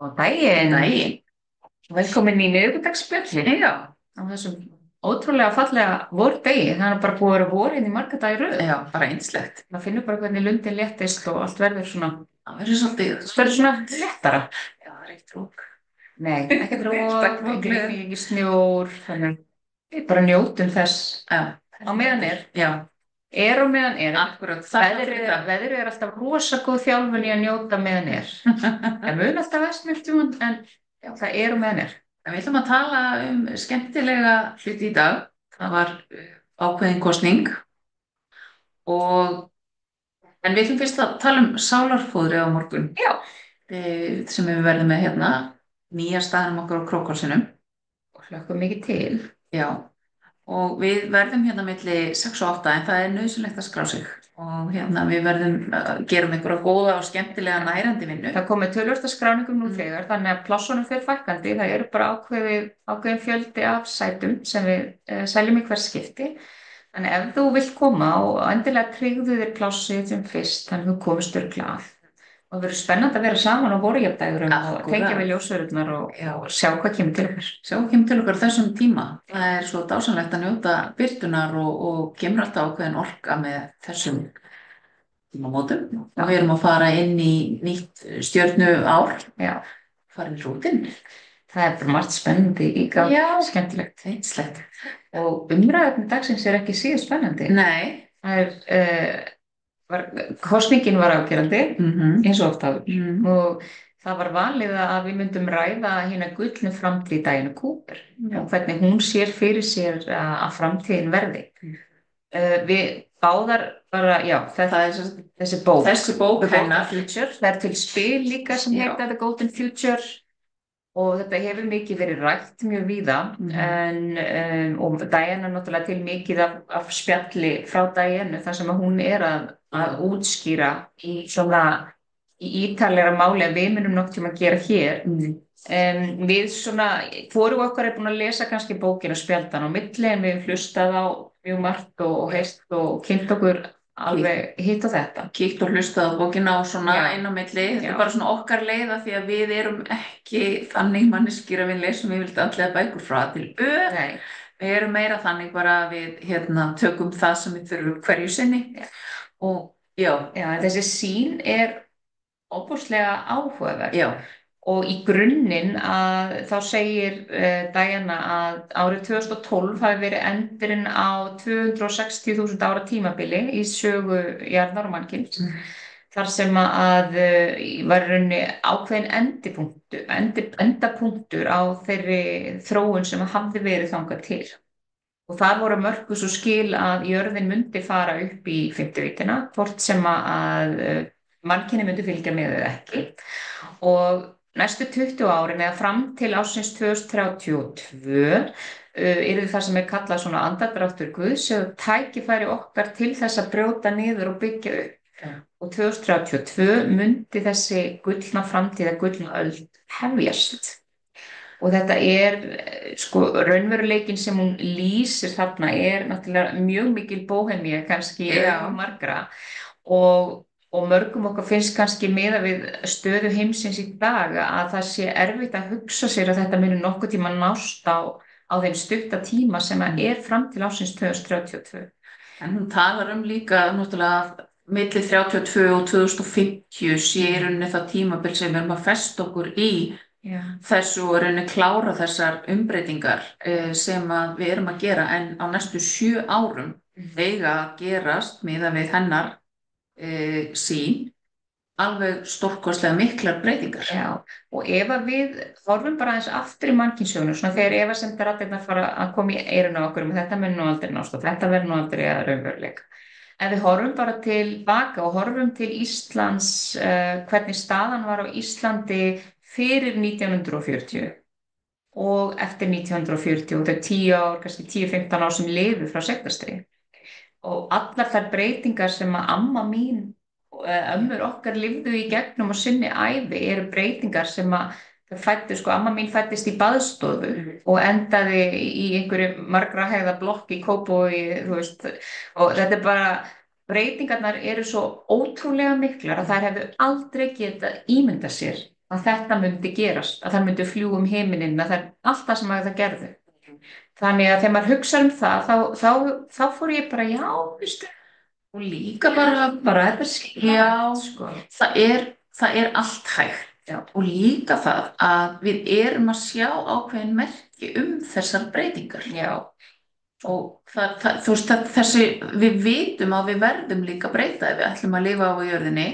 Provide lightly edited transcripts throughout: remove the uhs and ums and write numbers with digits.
Og daginn, Daginn. velkomin í miðvikudagsspjalli Já, á þessum ótrúlega fallega vordegi. Það er bara búið að vera vorin í marga dagi röð. já, bara yndislegt. Það finnur bara hvernig lundin léttist og allt Það verður svolítið, verður svona léttara. já, það er eitt rúk. Nei, ekkert rók, Takk fyrir ekki gleðin. rigning, ekki snjór, þannig að við bara njótum þess Já, á meðan er. já, Er og meðan er. akkurat. Þakka fyrir það. Veðrið er alltaf rosa góð þjálfun í að njóta meðan er. Það mun alltaf vestmjöldum en já, það er og meðan er. En við ætlum að tala um skemmtilega hluti í dag. Það var ákveðin kosning og en við ætlum fyrst að tala um sálarfóðri á morgun Já, sem við verðum með hérna nýja staðnum okkur á Krókhálsinum. og hlökkum mikið til. Já, og við verðum hérna milli 6 og 8 en það er nauðsynlegt að skrá sig og hérna við verðum gerum einhverja góða og skemmtilega nærandi vinnu. Það komið tölvörsta skráningum nú þegar, þannig að plássunum fyrir fækkandi, það eru bara ákveðin fjöldi af sætum sem við seljum í hvers skipti. Þannig ef þú vilt koma og endilega tryggðu þér plássið sem fyrst, þannig að þú komist örugglega að. Og það verður spennandi að vera saman á vorjafndægurum og Akkúrat. tengja við ljósverurnar og sjá hvað kemur til okkar. Sjá, kemur til okkar á þessum tíma. Það er svo dásanlegt að njóta birtunar og kemur alltaf ákveðin orka með þessum tímamótum. Og við erum að fara inn í nýtt stjörnu ár, Já, fara inn í rútin. það er bara margt spennandi í gang, Já. skemmtilegt. Einslegt. Og umræðum dagsins er ekki síður spennandi. Nei. Það er, kosningin var afgerandi, eins og oft áður. Og það var valið að við myndum ræða hérna gullnu framtíð Dianu Cooper og hvernig hún sér fyrir sér að framtíðin verði. Við báðar bara, já, Það er þessi bók, þessi bók The Golden hennar. Future, það er til spil líka sem Já. heita The Golden Future og þetta hefur mikið verið rætt mjög víða og Diana náttúrulega til mikið af spjalli frá Dianu þar sem að hún er að útskýra í svona í ítarlegra máli að við munum nokkuð tíma að gera hér. Við svona, hvoru okkar er búin að lesa kannski bókina spjaldan á milli en við hlustað á mjög margt og heist og kynnt okkur alveg hitt og þetta. Kíkt og hlustað á bókina og svona Já. inn á milli. Þetta Já. er bara svona okkar leið af því að við erum ekki þannig manneskjur að við lesum yfirleitt allega bækur frá A til Ö. Nei. Við erum meira þannig bara að við tökum það sem við þurfum hverju sinni. Og já, Já, en þessi sýn er óbúslega áhugaverð. já, Og í grunninn að þá segir Diana að árið 2012 hafi verið endurinn á 260.000 ára tímabili í sögu jarðar og mannkyns. Þar sem að var í rauninni ákveðin endapunktur á þeirri þróun sem hafði verið þangað til. Og þar voru mörkus og skil að jörðin myndi fara upp í 50 vítina, hvort sem að mannkyni myndi fylgja með eða ekki. Og næstu 20 árin eða fram til ársins 2032 yrði það sem er kallað svona andardráttur Guðs eða tækifæri okkar til þess að brjóta niður og byggja upp. Og 2032 myndi þessi gullna framtíða gullna öld hefjast. Og þetta er, sko, raunveruleikin sem hún lýsir þarna er náttúrulega mjög mikil bóhemía kannski í augum margra og mörgum okkar finnst kannski miðað við stöðu heimsins í dag að það sé erfitt að hugsa sér að þetta muni nokkuð tíma nást á þeim stutta tíma sem er fram til ársins 2032. en hún talar um líka náttúrulega milli 32 og 2050 sé í rauninni það tímabil sem við erum að festa okkur í þessu og rauninni klára þessar umbreytingar sem að við erum að gera en á næstu 7 árum eiga að gerast miðað við hennar sín alveg stórkostlega miklar breytingar. Já, og ef að við horfum bara aðeins aftur í mannkynssögunum, svona þegar efasemdaraddirnar fara að koma í eyrun á okkur þetta mun nú aldrei nást og þetta verður nú aldrei að raunveruleika. En við horfum bara tilbaka og horfum til Íslands, hvernig staðan var á Íslandi fyrir 1940 og eftir 1940 og þau 10 ár, kannski 10-15 ár sem lifu frá seinastríði. Og allar þær breytingar sem að amma mín ömmur okkar lifðu í gegnum og sinni ævi eru breytingar sem að fættist, sko, amma mín fættist í baðstofu og endaði í einhverju margra hæða blokk í Kópavogi, þú veist, og þetta er bara, breytingarnar eru svo ótrúlega miklar að þær hefðu aldrei getað ímyndað sér að þetta myndi gerast, að það myndi fljúga um himininn, að það er allt það sem að það gerðu. Þannig að þegar maður hugsa það, þá fór ég bara, já, veistu, Og líka bara þetta er skemmt, já, sko. það er allt hægt. Já. Og líka það að við erum að sjá ákveðin merki þessar breytingar. Já. Og þú veist, við vitum að við verðum líka að breyta ef við ætlum að lifa á jörðinni,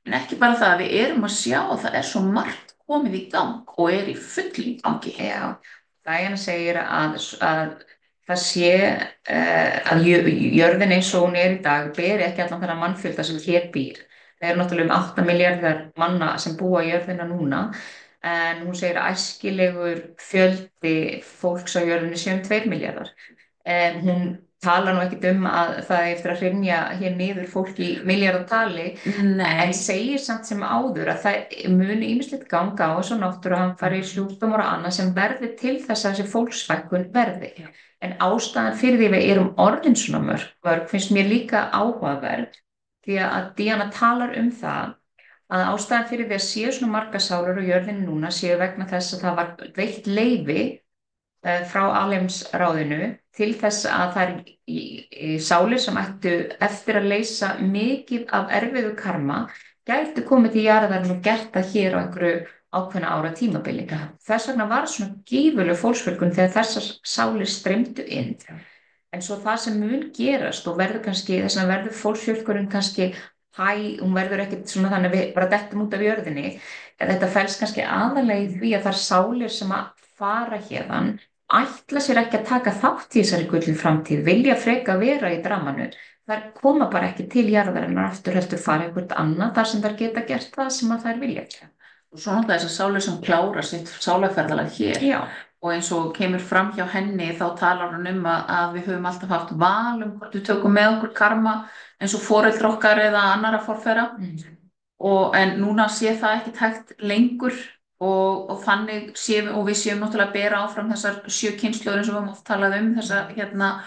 en ekki bara það, við erum að sjá að það er svo margt komið í gang og er í fullu gangi. Já, Diana segir að það sé að jörðin eins og hún er í dag beri ekki allan þennan mannfjölda sem hér býr. Það eru náttúrulega 8 milljarðar manna sem búa í jörðina núna, en hún segir að æskilegur fjöldi fólks á jörðinni sé 2 milljarðar. Hún talar nú ekkert að það er eftir að hrynja hér niður fólk í milljarðatali, en segir samt sem áður að það muni ýmislegt ganga á þessu náttúruhamfarir, sjúkdómar og annað sem verði til þess að þessi fólksfækkun verði. En ástæðan fyrir því við erum orðin svona mörg finnst mér líka áhugaverð, því að Diana talar það að ástæðan fyrir því að séu svona margar sálar á jörðinni núna séu vegna þess að það var veitt leyfi frá alheimsráðinu til þess að það er sálir sem ættu eftir að leysa mikið af erfiðu karma gætu komið til jarðarinn og gert það hér á einhverju ákveðna ára tímabili. Þess vegna var svona gífurleg fólksfjölgun þegar þessar sálir streymdu inn. En svo það sem mun gerast og verður kannski, þess vegna verður fólksfjölgunin kannski hún verður ekkert svona þannig að við bara dettum út af jörðinni. Þetta felst kannski aðalega í því að það er sálir sem að fara hérðan ætla sér ekki að taka þátt í þessari gullu framtíð, vilja freka vera í dramanu. Þær koma bara ekki til jarðarinnar aftur heldur fara einhvert annað þar sem þær geta gert það sem að þær vilja ekki. Og svo náttúrulega þessar sálir sem klára sitt sálarferðalag hér. Já. Og eins og kemur fram hjá henni þá talar hún að við höfum alltaf haft val hvort við tökum með okkur karma eins og foreldrar okkar eða annara forfeðra. En núna sé það ekki hægt lengur og þannig og við séum náttúrulega að bera áfram þessar 7 kynslóðir eins og við höfum oft talað þessar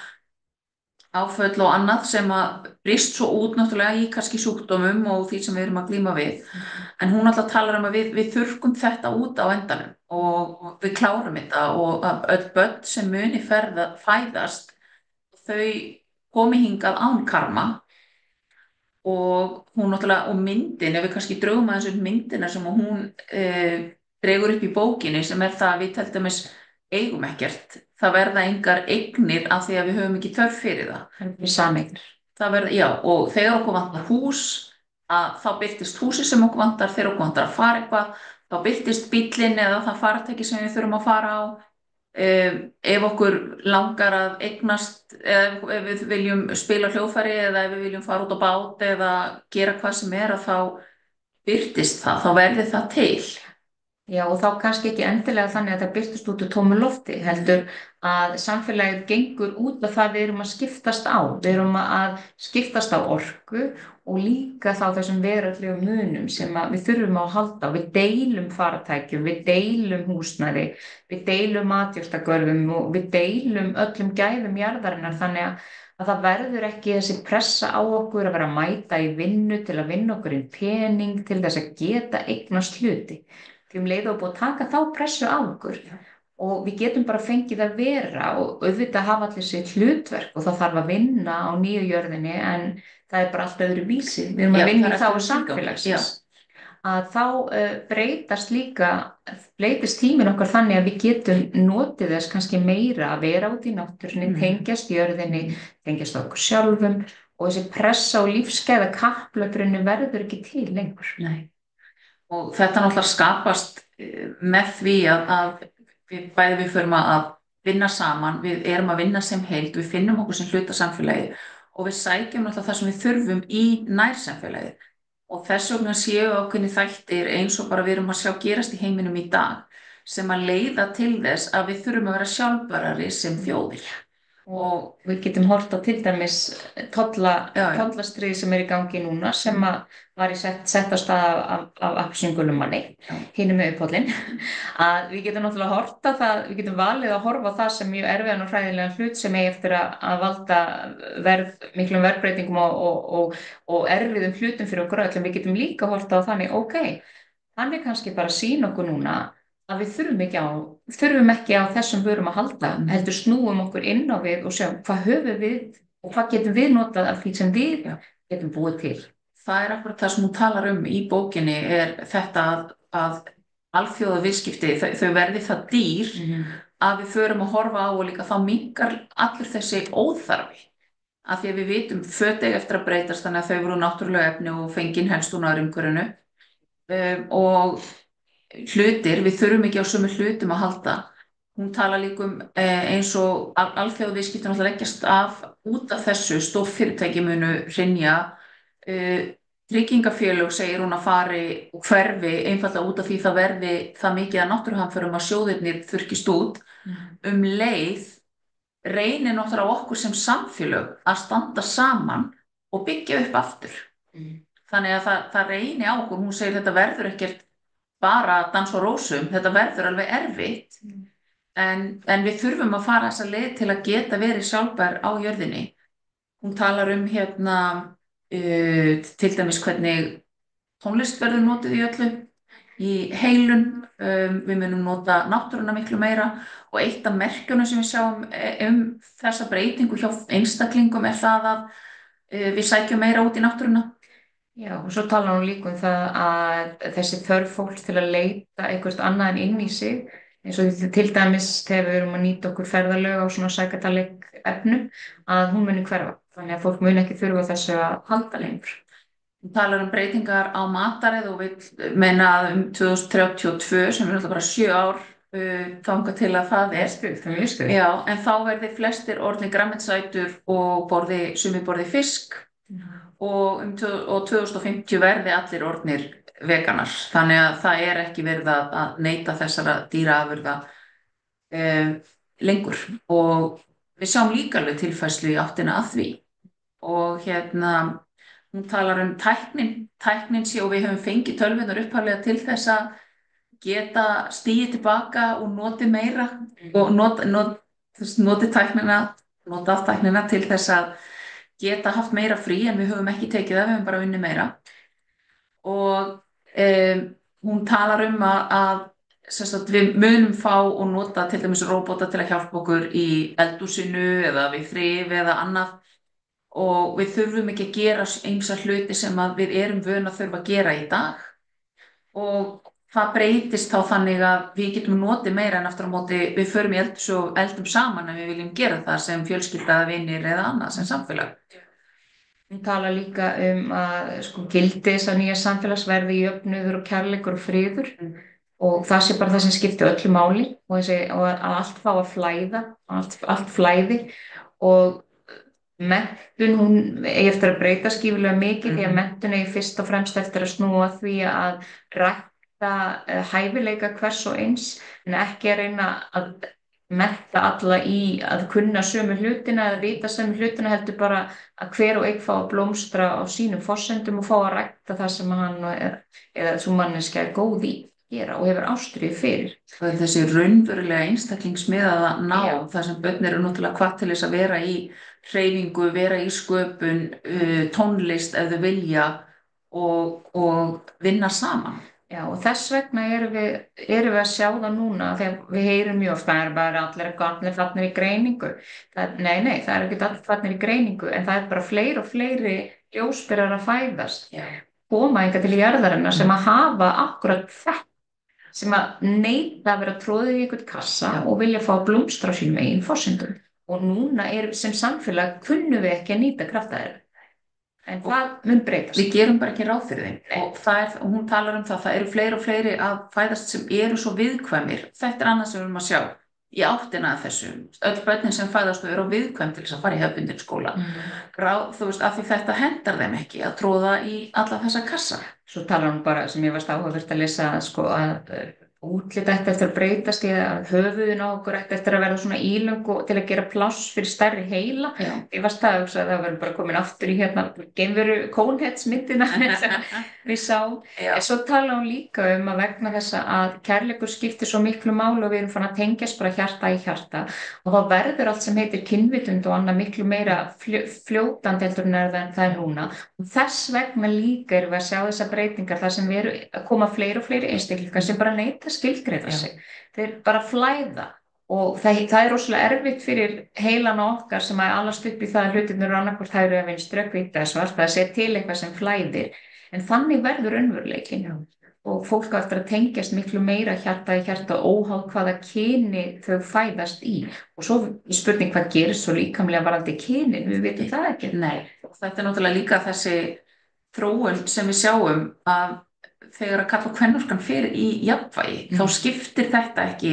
áföll og annað sem að brýst svo út náttúrulega í kannski sjúkdómum og því sem við erum að glíma við. En hún alltaf talar að við þurrkum þetta út á endanum og við klárum þetta og að öll börn sem muni fæðast þau komi hingað án karma og hún náttúrulega, og myndin, ef við kannski draugum aðeins upp myndina sem hún dregur upp í bókinni sem það að við til dæmis eigum ekkert. Það verða engar eignir af því að við höfum ekki þörf fyrir það. Það er sameignir. Já, og þegar okkur vantar hús, þá birtist húsi sem okkur vantar, þegar okkur vantar að fara eitthvað, þá birtist bíllinn eða það farartæki sem við þurfum að fara á. Ef okkur langar að eignast, eða ef við viljum spila hljóðfæri eða ef við viljum fara út á bát eða gera hvað sem að þá birtist það, þá verði það til. Já, og þá kannski ekki endilega þannig að það birtist út úr tómu lofti, heldur að samfélagið gengur út af það við erum að skiptast á. Við erum að skiptast á orku og líka þá þessum veraldlegu munum sem við þurfum að halda á. Við deilum farartækjum, við deilum húsnæði, við deilum matjurtagörðum og við deilum öllum gæðum jarðarinnar, þannig að það verður ekki þessi pressa á okkur að vera að mæta í vinnu til að vinna okkur inn pening til þess að geta eignast hluti. Því leið og búið að taka þá pressu á okkur og við getum bara fengið að vera og auðvitað hafa allir sitt hlutverk og það þarf að vinna á nýju jörðinni en það er bara allt öðru vísi. Við erum að vinna í þá samfélagsins. Að þá breytist tíminn okkar þannig að við getum notið þess kannski meira að vera út í náttúrunni, tengjast jörðinni, tengjast okkur sjálfum og þessi pressa og lífsgæða kapphlaupurinnu verður ekki til lengur. Nei. Og þetta náttúrulega skapast með því að við förum að vinna saman, við erum að vinna sem heild, við finnum okkur sem hluta samfélagi og við sækjum náttúrulega það sem við þurfum í nærsamfélagi. Og þess vegna séu ákveðnir þættir eins og bara við erum að sjá gerast í heiminum í dag sem að leiða til þess að við þurfum að vera sjálfbærari sem þjóðir. Og við getum horft á til dæmis tollastrið sem er í gangi núna sem var sett á stað af appelsínugulum manni hinum með upphollin að við getum náttúrulega horft á það, við getum valið að horfa á það sem mjög erfiðan og hræðilegan hlut sem eigi eftir að valda miklum verðbreytingum og erfiðum hlutum fyrir okkur öll, en við getum líka horft á þannig, hann kannski bara að sýna okkur núna að við þurfum ekki á þessum vörum að halda, heldur snúum okkur inn á við og sjáum hvað höfum við og hvað getum við notað af því sem við getum búið til. Það er akkurat það sem hún talar í bókinni, er þetta að alþjóðaviðskipti, þau verði það dýr að við förum að horfa á og líka þá minnkar allur þessi óþarfi. Af því að við vitum föt eiga eftir að breytast, þannig að þau voru náttúrulega efni og fengin helst úr nærumhverfinu, og hlutir, við þurfum ekki á sömu hlutum að halda. Hún talar líka eins og alþjóðaviðskipti náttúrulega leggjast af út af þessu, stórfyrirtæki munu hrynja, tryggingafélög segir hún að fari og hverfi einfallega út af því það verði það mikið að náttúruhamförum að sjóðirnir þurrkist út. Leið reynir náttúrulega á okkur sem samfélög að standa saman og byggja upp aftur. Þannig að það reynir á okkur. Hún segir þetta verður ekkert bara dans og rósum, þetta verður alveg erfitt, en við þurfum að fara þessa leið til að geta verið sjálfbær á jörðinni. Hún talar til dæmis hvernig tónlist verður notuð í öllu, í heilun, við munum nota náttúruna miklu meira, og eitt af merkjunum sem við sjáum þessa breytingu hjá einstaklingum er það að við sækjum meira út í náttúruna. Já, og svo talar hún líka það að þessi þörf fólks til að leita eitthvað annað en inn í sig, eins og til dæmis þegar við erum að nýta okkur ferðalög á svona sækartaleg efnum, að hún muni hverfa. Þannig að fólk muni ekki þurfa þessu að halda lengur. Hún talar breytingar á mataræði og vil meina að 2032, sem er alltaf bara 7 ár þangað til að það er. Það er mjög stuð. Já, en þá verði flestir orðnir grænmetisætur og sumir borði fisk, og 2050 verði allir orðnir veganar. Þannig að það er ekki verið að neyta þessara dýraafurða lengur, og við sjáum líka alveg tilfærslu í áttina að því. Og hún talar tæknin sé, og við höfum fengið tölvunar upphaflega til þess að geta stigið tilbaka og notið meira og notið tæknina til þess að geta haft meira frí, en við höfum ekki tekið það, við höfum bara unnið meira. Og hún talar að við munum fá og nota til dæmis róbóta til að hjálpa okkur í eldhúsinu eða við þrif eða annað, og við þurfum ekki að gera ýmsa hluti sem að við erum vön að þurfa að gera í dag, og það breytist þá þannig að við getum notið meira, en aftur á móti við förum í eldhús og eldum saman en við viljum gera það sem fjölskylda, vinir eða annað sem samfélag. Hún talar líka að gildi þessa nýja samfélags verði jöfnuður og kærleikur og friður, og það sé bara það sem skiptir öllu máli, og að allt fá að flæða, allt flæði, og menntun, hún eigi eftir að breyta skífulega mikið, því að menntun eigi fyrst og fremst eftir að snúa því að rækta hæfileika hvers og eins, en ekki að reyna að mennta alla í að kunna sömu hlutina eða vita sömu hlutina, heldur bara að hver og einn fá að blómstra á sínum forsendum og fá að rækta það sem hann eða sú manneskja er góð í gera og hefur ástríðu fyrir. Það er þessi raunverulega einstaklingsmiðaða nám, þar sem börn eru náttúrulega hvatt til þess að vera í hreyfingu, vera í sköpun, tónlist ef þau vilja, og vinna saman. Já, og þess vegna erum við að sjá það núna, þegar við heyrum mjög oft, það er bara allir farnir í greiningu. Nei, það er ekki allir farnir í greiningu, en það er bara fleiri og fleiri ljósberar að fæðast. Koma hingað til jarðarinnar sem að hafa akkurat þetta, sem að neita að vera troðið í einhvern kassa og vilja fá blómstra á sínum eigin forsendum. Og núna sem samfélag kunnum við ekki að nýta kraftaðir. En það mun breytast. Við gerum bara ekki ráð fyrir þeim. Og hún talar það eru fleiri og fleiri að fæðast sem eru svo viðkvæmir. Þetta er annað sem við erum að sjá í áttina að þessu. Öll börnin sem fæðast eru viðkvæm til þess að fara í hefðbundinn skóla. Þú veist, af því þetta hendar þeim ekki að tróða í alla þessa kassa. Svo talar hún bara, sem ég varst áhugavert að lesa, að útlit ætti eftir að breytast í að höfuðin á okkur ætti eftir að verða svona ílöng og til að gera pláss fyrir stærri heila. Já. Ég var að hugsa að það verður bara komin aftur í hérna geimveru Coneheads-myndina sem við sáum. Já. En svo tala hún líka að vegna þessa að kærleikur skiptir svo miklu máli og við erum fann að tengjast bara hjarta í hjarta og þá verður allt sem heitir kynvitund og annað miklu meira fljótandi heldur en það er núna. Og þess vegna líka erum við að sjá þessar breytingar þar sem við erum að koma fleiri og fleiri einstaklingar sem bara neita skilgreina sig. Þeir bara flæða og það er rosalega erfitt fyrir heilan okkar sem að alast upp í það að hlutirnir eru annarkvort hægri eða vinstri, hvítt eða svart, það sé til eitthvað sem flæðir. En þannig verður raunveruleikinn og fólk á eftir að tengjast miklu meira hjarta í hjarta óháð hvaða kyni þau fæðast í. Og svo spurning hvað gerist svo líkamlega varðandi kynin, við veitum það ekki. Nei, og þetta er náttúrulega líka þessi þróun sem við sjáum að þegar að karl og kvennorskan fer í jafnvægi, þá skiptir þetta ekki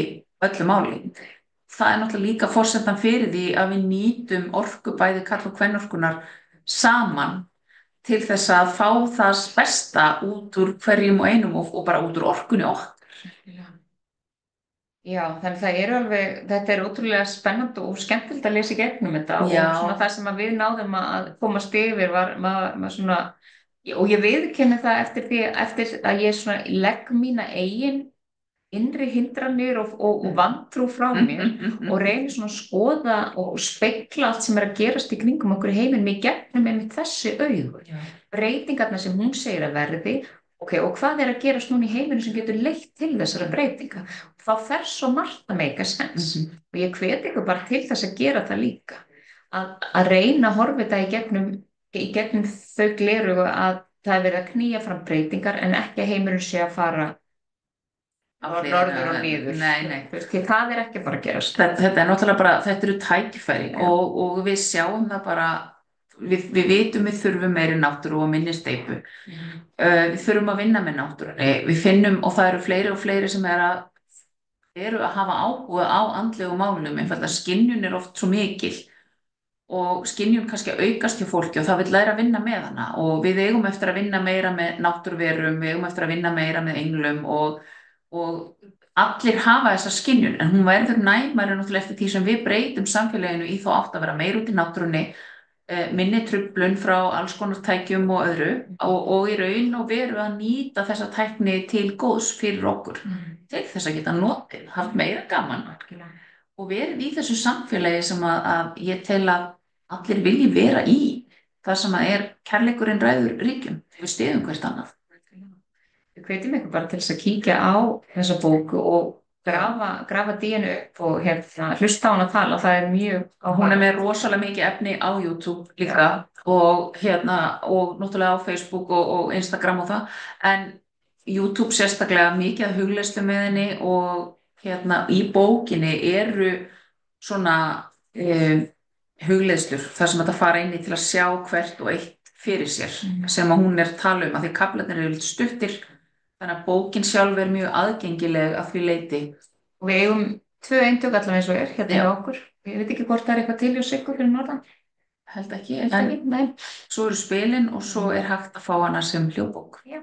öllu máli. Það er náttúrulega líka forsendan fyrir því að við nýtum orku bæði karl og kvennorskunar saman til þess að fá það besta út úr hverjum og einum og bara út úr orkunni okkar. Já, þannig það eru alveg, þetta er ótrúlega spennandi og skemmtilegt að lesa í gegnum þetta og svona það sem að við náðum að komast yfir var svona, og ég viðurkenni það eftir að ég svona legg mína eigin innri hindranir og vantrú frá mér og reyni svona að skoða og spegla allt sem er að gerast í kringum okkur í heiminum í gegnum einmitt þessi augu. Breytingarnar sem hún segir að verði, ok, og hvað er að gerast núna í heiminum sem getur leitt til þessara breytinga? Þá fer svo margt að make a sense og ég hvet ykkur bara til þess að gera það líka. Að reyna að horfa þetta í gegnum þau glerugu að það er verið að knýja fram breytingar en ekki að heiminum sé að fara norður og niður. Nei. Það er ekki bara að gerast. Þetta er náttúrulega bara, þetta eru tækifæri og við sjáum það bara, við vitum við þurfum meiri náttúru og minni steypu. Við þurfum að vinna með náttúrunni. Við finnum, og það eru fleiri og fleiri sem eru að hafa áhuga á andlegu málum, einfalda skynjun er oft svo mikil og skynjun kannski að aukast hjá fólki og það vil læra að vinna með hana og við eigum eftir að vinna meira með náttúruverum, við eigum eftir að vinna meira með englum og allir hafa þessa skynjun en hún verður næmari náttúrulega eftir því sem við breytum samfélaginu í þá átt að vera meir út í náttúrunni, minni truflun frá alls konar tækjum og öðru og í raun og veru að nýta þessa tækni til góðs fyrir okkur til þess að geta notið, haft meira gaman og verið í þessu samfélagi sem að ég tel að allir vilji vera í þar sem að kærleikurinn ræður ríkjum við stiðum hvert annað. Við hvetjum ykkur bara til þess að kíkja á þessa bóku og grafa díinu upp og hlusta á hana að tala, það er mjög hún er með rosalega mikið efni á YouTube líka og náttúrulega á Facebook og Instagram og það, en YouTube sérstaklega mikið að hugleiðslu með henni og í bókinni eru svona hugleiðslur þar sem þetta fara inn í til að sjá hvert og eitt fyrir sér sem að hún tala að því kaflarnir eru litið stuttir þannig að bókin sjálf er mjög aðgengileg að því leyti. Og við eigum 2 eintök allavega eins og hérna hjá okkur. Ég veit ekki hvort það er eitthvað til hjá ykkur fyrir norðan. Held ekki, nei. Svo eru spilin og svo hægt að fá hana sem hljóðbók. Já.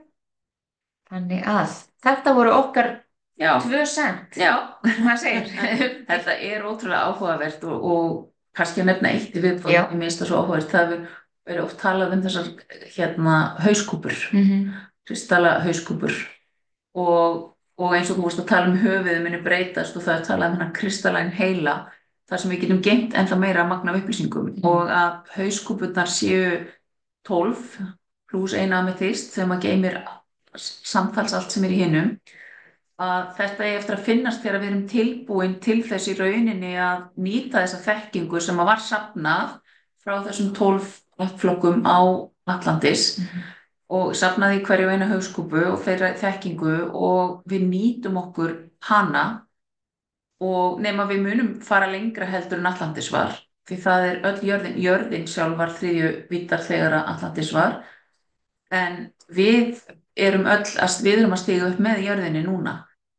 Þannig að þetta voru okkar 2 cent. Já, hvað segir? Þetta er ótrúlega áhugavert og kannski að nefna eitt í viðbót, ég minnst það svo áhugavert, það hefur verið oft talað þessar hauskúpur, kristalla hauskúpur og eins og þú veist að tala höfuðið muni breytast og það talað kristallæn heila, þar sem við getum geymt ennþá meira magn af upplýsingum og að hauskúpurnar séu 12 pluss eina amethyst þegar maður geymir samtals allt sem í hinum, að þetta eftir að finnast þegar við erum tilbúin til þess í rauninni að nýta þessa þekkingu sem var safnað frá þessum 12 flokkum á Atlantis og safnaði í hverju eina hauskúpu og þeirra þekkingu og við nýtum okkur hana og nema við munum fara lengra heldur en Atlantis var því það öll jörðin sjálf var 3. víddar þegar Atlantis var en við erum að stíga upp með jörðinni núna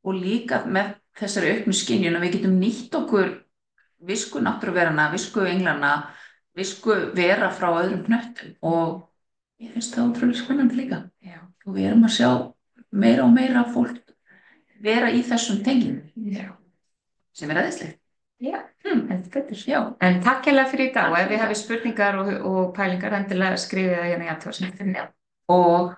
og líka með þessari auknu skynjun að við getum nýtt okkur visku náttúruverana, visku englana, visku vera frá öðrum hnöttum og ég finnst það ótrúlega spennandi líka. Já. Og við erum að sjá meira og meira fólk vera í þessum tengingum Já. sem æðislegt. Já, heldur betur. Já. En takk hérlega fyrir í dag og Takk ef fyrir þið hafið spurningar og pælingar endilega skrifið það hérna í athugasemdir. Og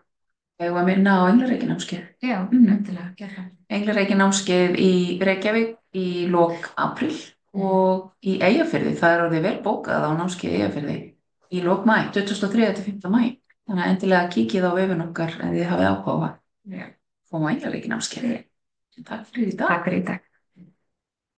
ég var að minna á englareikinámskeið. Já, endilega, gerð það. Englareikinámskeið í Reykjavík í lok apríl og í Eyjafirði, það er orðið vel bókað á námskeið í Eyjafirði í lok maí, 23. til 5. maí. Þannig að endilega kíkið á vefinn okkar ef þið hafið áhuga á að fá englareikinámskeið. Takk fyrir í dag. Takk fyrir í dag.